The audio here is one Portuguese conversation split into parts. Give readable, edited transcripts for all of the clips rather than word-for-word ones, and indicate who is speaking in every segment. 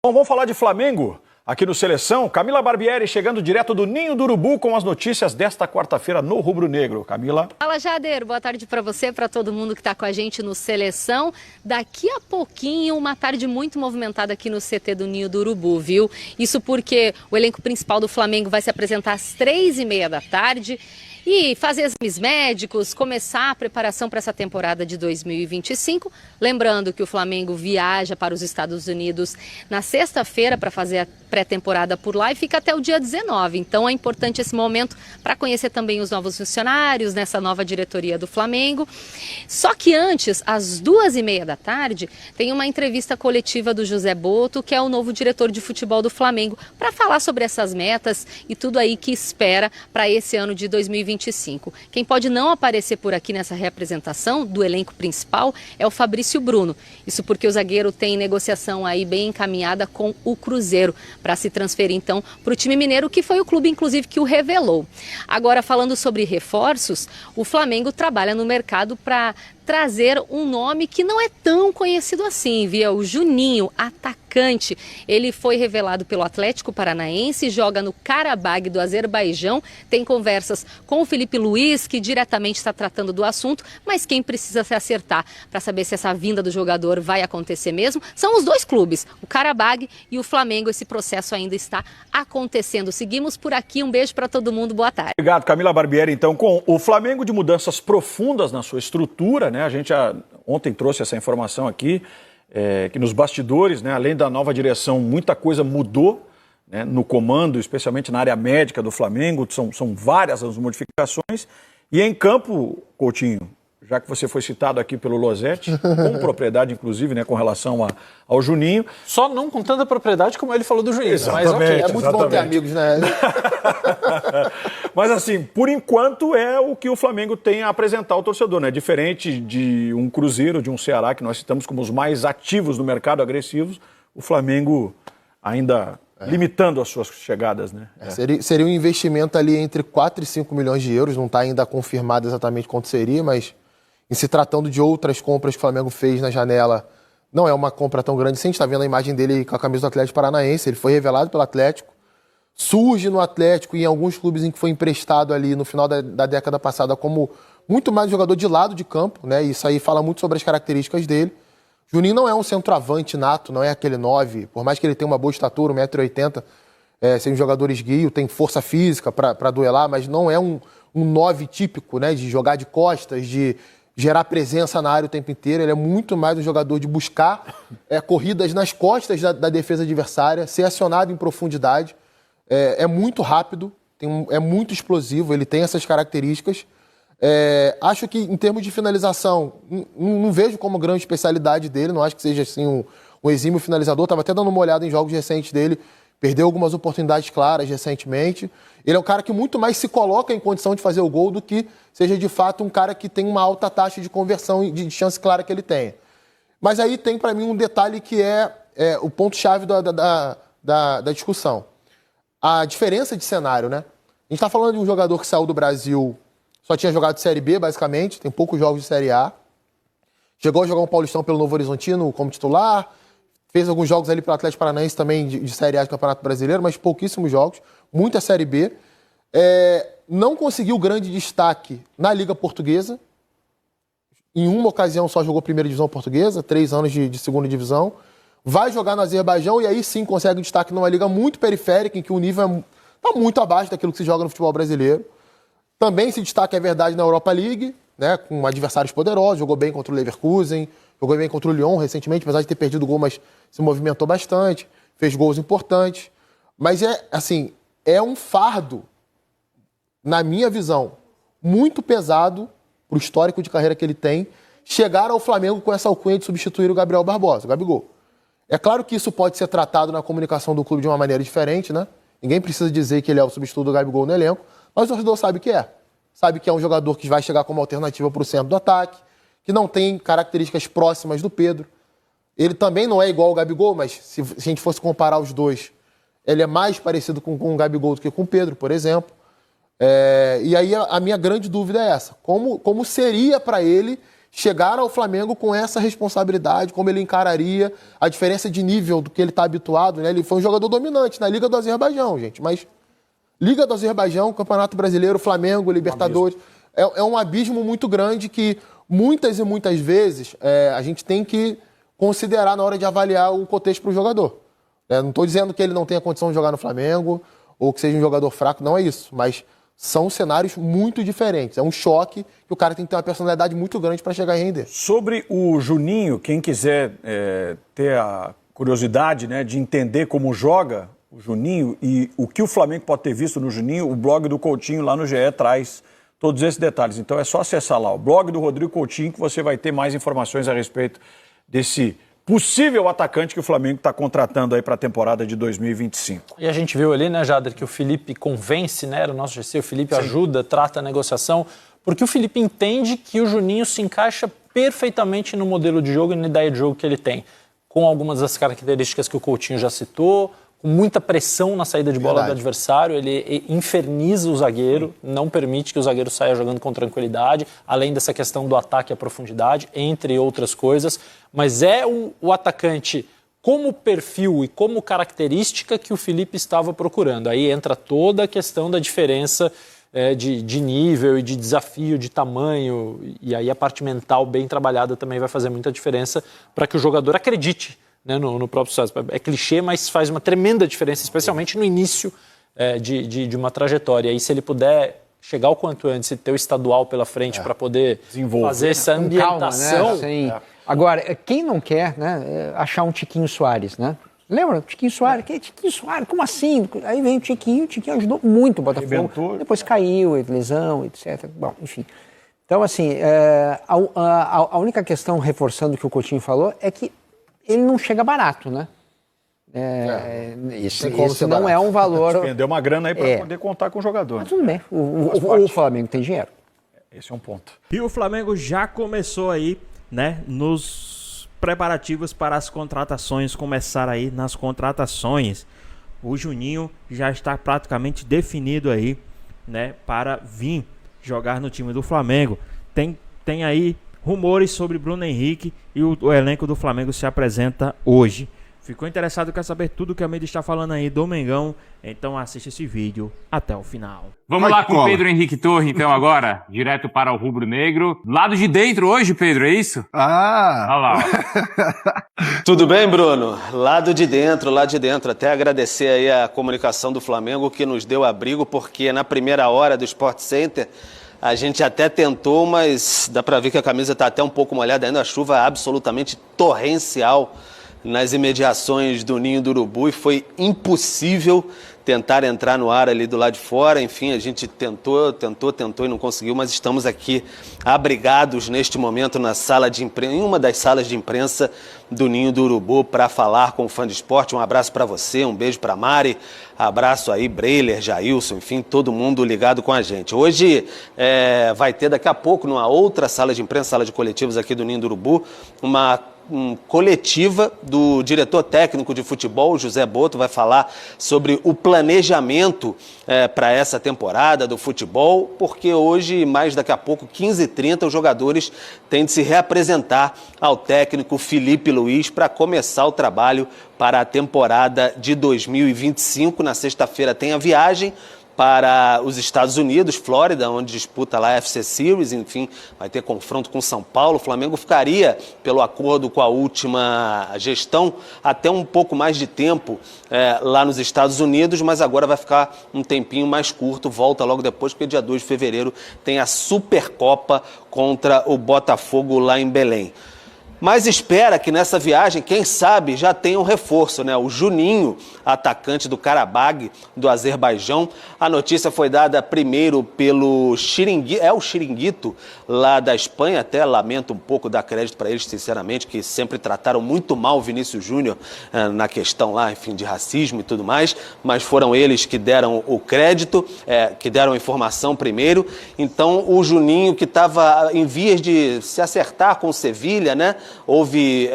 Speaker 1: Bom, vamos falar de Flamengo aqui no Seleção. Camila Barbieri chegando direto do Ninho do Urubu com as notícias desta quarta-feira no Rubro Negro. Camila.
Speaker 2: Fala, Jader. Boa tarde para você, para todo mundo que está com a gente no Seleção. Daqui a pouquinho, uma tarde muito movimentada aqui no CT do Ninho do Urubu, viu? Isso porque o elenco principal do Flamengo vai se apresentar às 3h30 da tarde. E fazer exames médicos, começar a preparação para essa temporada de 2025. Lembrando que o Flamengo viaja para os Estados Unidos na sexta-feira para fazer a pré-temporada por lá e fica até o dia 19. Então é importante esse momento para conhecer também os novos funcionários nessa nova diretoria do Flamengo. Só que antes, às 2h30 da tarde, tem uma entrevista coletiva do José Botto, que é o novo diretor de futebol do Flamengo, para falar sobre essas metas e tudo aí que espera para esse ano de 2025. Quem pode não aparecer por aqui nessa representação do elenco principal é o Fabrício Bruno. Isso porque o zagueiro tem negociação aí bem encaminhada com o Cruzeiro para se transferir então para o time mineiro, que foi o clube inclusive que o revelou. Agora, falando sobre reforços, o Flamengo trabalha no mercado para trazer um nome que não é tão conhecido assim, viu? O Juninho, atacante. Ele foi revelado pelo Atlético Paranaense, joga no Karabag do Azerbaijão, tem conversas com o Felipe Luiz, que diretamente está tratando do assunto, mas quem precisa se acertar para saber se essa vinda do jogador vai acontecer mesmo são os dois clubes, o Karabag e o Flamengo. Esse processo ainda está acontecendo. Seguimos por aqui, um beijo para todo mundo, boa tarde.
Speaker 1: Obrigado, Camila Barbieri. Então, com o Flamengo de mudanças profundas na sua estrutura, né? A gente ontem trouxe essa informação aqui, que nos bastidores, né, além da nova direção, muita coisa mudou, né, no comando, especialmente na área médica do Flamengo. São várias as modificações. E em campo, Coutinho, já que você foi citado aqui pelo Losetti, com propriedade, inclusive, né, com relação ao Juninho.
Speaker 3: Só não com tanta propriedade como ele falou do Juninho.
Speaker 1: Exatamente,
Speaker 3: mas ok,
Speaker 4: é muito bom ter amigos, né?
Speaker 1: Mas assim, por enquanto é o que o Flamengo tem a apresentar ao torcedor, né? Diferente de um Cruzeiro, de um Ceará, que nós citamos como os mais ativos no mercado, agressivos, o Flamengo ainda limitando as suas chegadas, né?
Speaker 4: Seria um investimento ali entre 4 e 5 milhões de euros, não está ainda confirmado exatamente quanto seria, mas em se tratando de outras compras que o Flamengo fez na janela, não é uma compra tão grande. Sim, a gente está vendo a imagem dele com a camisa do Atlético Paranaense, ele foi revelado pelo Atlético, surge no Atlético e em alguns clubes em que foi emprestado ali no final da década passada como muito mais jogador de lado de campo, né? Isso aí fala muito sobre as características dele. Juninho não é um centroavante nato, não é aquele 9, por mais que ele tenha uma boa estatura, 1,80 m, seja um jogador esguio, tem força física para duelar, mas não é um 9 típico, né? De jogar de costas, de gerar presença na área o tempo inteiro. Ele é muito mais um jogador de buscar corridas nas costas da defesa adversária, ser acionado em profundidade. É muito rápido, é muito explosivo, ele tem essas características. Acho que em termos de finalização, não vejo como grande especialidade dele, não acho que seja assim um exímio finalizador. Estava até dando uma olhada em jogos recentes dele, perdeu algumas oportunidades claras recentemente. Ele é um cara que muito mais se coloca em condição de fazer o gol do que seja de fato um cara que tem uma alta taxa de conversão e de chance clara que ele tenha. Mas aí tem para mim um detalhe que é o ponto-chave da discussão. A diferença de cenário, né? A gente está falando de um jogador que saiu do Brasil, só tinha jogado Série B, basicamente, tem poucos jogos de Série A. Chegou a jogar um Paulistão pelo Novo Horizontino como titular, fez alguns jogos ali pelo Atlético Paranaense também de Série A de Campeonato Brasileiro, mas pouquíssimos jogos, muita Série B. Não conseguiu grande destaque na Liga Portuguesa. Em uma ocasião só jogou Primeira Divisão Portuguesa, 3 anos de Segunda Divisão. Vai jogar no Azerbaijão e aí sim consegue destaque numa liga muito periférica, em que o nível está muito abaixo daquilo que se joga no futebol brasileiro. Também se destaca, é verdade, na Europa League, né, com adversários poderosos, jogou bem contra o Leverkusen, jogou bem contra o Lyon recentemente, apesar de ter perdido o gol, mas se movimentou bastante, fez gols importantes. Mas é um fardo, na minha visão, muito pesado para o histórico de carreira que ele tem, chegar ao Flamengo com essa alcunha de substituir o Gabriel Barbosa, o Gabigol. É claro que isso pode ser tratado na comunicação do clube de uma maneira diferente, né? Ninguém precisa dizer que ele é o substituto do Gabigol no elenco, mas o torcedor sabe que é. Sabe que é um jogador que vai chegar como alternativa para o centro do ataque, que não tem características próximas do Pedro. Ele também não é igual ao Gabigol, mas se a gente fosse comparar os dois, ele é mais parecido com o Gabigol do que com o Pedro, por exemplo. E aí a minha grande dúvida é essa. Como seria para ele chegar ao Flamengo com essa responsabilidade, como ele encararia, a diferença de nível do que ele está habituado, né? Ele foi um jogador dominante na Liga do Azerbaijão, gente, mas Liga do Azerbaijão, Campeonato Brasileiro, Flamengo, Libertadores, é um abismo muito grande que muitas e muitas vezes a gente tem que considerar na hora de avaliar o contexto para o jogador. Não estou dizendo que ele não tenha condição de jogar no Flamengo ou que seja um jogador fraco, não é isso, mas são cenários muito diferentes. É um choque que o cara tem que ter uma personalidade muito grande para chegar a render.
Speaker 1: Sobre o Juninho, quem quiser ter a curiosidade, né, de entender como joga o Juninho e o que o Flamengo pode ter visto no Juninho, o blog do Coutinho lá no GE traz todos esses detalhes. Então é só acessar lá o blog do Rodrigo Coutinho que você vai ter mais informações a respeito desse possível atacante que o Flamengo está contratando aí para a temporada de 2025.
Speaker 3: E a gente viu ali, né, Jader, que o Felipe convence, né, era o nosso GC, o Felipe ajuda, trata a negociação, porque o Felipe entende que o Juninho se encaixa perfeitamente no modelo de jogo e na ideia de jogo que ele tem, com algumas das características que o Coutinho já citou, com muita pressão na saída de bola do adversário, ele inferniza o zagueiro, não permite que o zagueiro saia jogando com tranquilidade, além dessa questão do ataque à profundidade, entre outras coisas, mas é o atacante como perfil e como característica que o Felipe estava procurando. Aí entra toda a questão da diferença de nível e de desafio, de tamanho, e aí a parte mental bem trabalhada também vai fazer muita diferença para que o jogador acredite, né, no próprio sucesso. É clichê, mas faz uma tremenda diferença, especialmente no início de uma trajetória. E se ele puder chegar o quanto antes e ter o estadual pela frente para poder fazer essa ambientação...
Speaker 5: Calma, né? Agora, quem não quer, né, achar um Tiquinho Soares, né? Lembra? Tiquinho Soares? Que Tiquinho Soares? Como assim? Aí veio o Tiquinho ajudou muito o Botafogo.
Speaker 1: Inventou.
Speaker 5: Depois caiu, lesão, etc. Bom, enfim. Então, assim, a única questão, reforçando o que o Coutinho falou, é que ele não chega barato, né? Isso não é um valor...
Speaker 1: Despendeu uma grana aí para poder contar com o jogador.
Speaker 5: Mas tudo bem, o Flamengo tem dinheiro.
Speaker 1: Esse é um ponto.
Speaker 6: E o Flamengo já começou aí, né, nos preparativos para as contratações, começar aí nas contratações. O Juninho já está praticamente definido aí, né, para vir jogar no time do Flamengo. Tem aí rumores sobre Bruno Henrique e o elenco do Flamengo se apresenta hoje. Ficou interessado, quer saber tudo que a mídia está falando aí do Mengão? Então assiste esse vídeo até o final.
Speaker 7: Vamos lá com o Pedro Henrique Torre, então, agora, direto para o rubro-negro. Lado de dentro hoje, Pedro, é isso?
Speaker 8: Ah!
Speaker 7: Olha lá.
Speaker 9: Tudo bem, Bruno? Lado de dentro, lá de dentro. Até agradecer aí a comunicação do Flamengo que nos deu abrigo, porque na primeira hora do Sport Center a gente até tentou, mas dá para ver que a camisa está até um pouco molhada ainda. A chuva é absolutamente torrencial nas imediações do Ninho do Urubu e foi impossível tentar entrar no ar ali do lado de fora. Enfim, a gente tentou e não conseguiu, mas estamos aqui abrigados neste momento na sala de imprensa, em uma das salas de imprensa do Ninho do Urubu para falar com o Fã de Esporte. Um abraço para você, um beijo para Mari, abraço aí, Breiler, Jailson, enfim, todo mundo ligado com a gente. Hoje vai ter daqui a pouco, numa outra sala de imprensa, sala de coletivos aqui do Ninho do Urubu, uma coletiva do diretor técnico de futebol, José Boto, vai falar sobre o planejamento para essa temporada do futebol, porque hoje, mais daqui a pouco, 15h30, os jogadores têm de se reapresentar ao técnico Felipe Luiz para começar o trabalho para a temporada de 2025. Na sexta-feira tem a viagem para os Estados Unidos, Flórida, onde disputa lá a FC Series, enfim, vai ter confronto com São Paulo. O Flamengo ficaria, pelo acordo com a última gestão, até um pouco mais de tempo lá nos Estados Unidos, mas agora vai ficar um tempinho mais curto, volta logo depois, porque dia 2 de fevereiro tem a Supercopa contra o Botafogo lá em Belém. Mas espera que nessa viagem, quem sabe, já tenha um reforço, né? O Juninho, atacante do Karabag, do Azerbaijão. A notícia foi dada primeiro pelo Chiringuito, lá da Espanha. Até lamento um pouco dar crédito para eles, sinceramente, que sempre trataram muito mal o Vinícius Júnior na questão lá, enfim, de racismo e tudo mais. Mas foram eles que deram o crédito, que deram a informação primeiro. Então, o Juninho, que estava em vias de se acertar com o Sevilha, né? Houve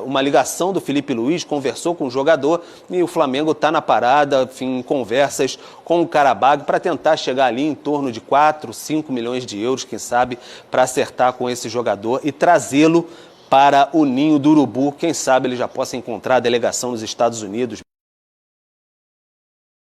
Speaker 9: uma ligação do Felipe Luiz, conversou com o jogador e o Flamengo está na parada, enfim, em conversas com o Qarabag para tentar chegar ali em torno de 4, 5 milhões de euros, quem sabe, para acertar com esse jogador e trazê-lo para o Ninho do Urubu. Quem sabe ele já possa encontrar a delegação nos Estados Unidos.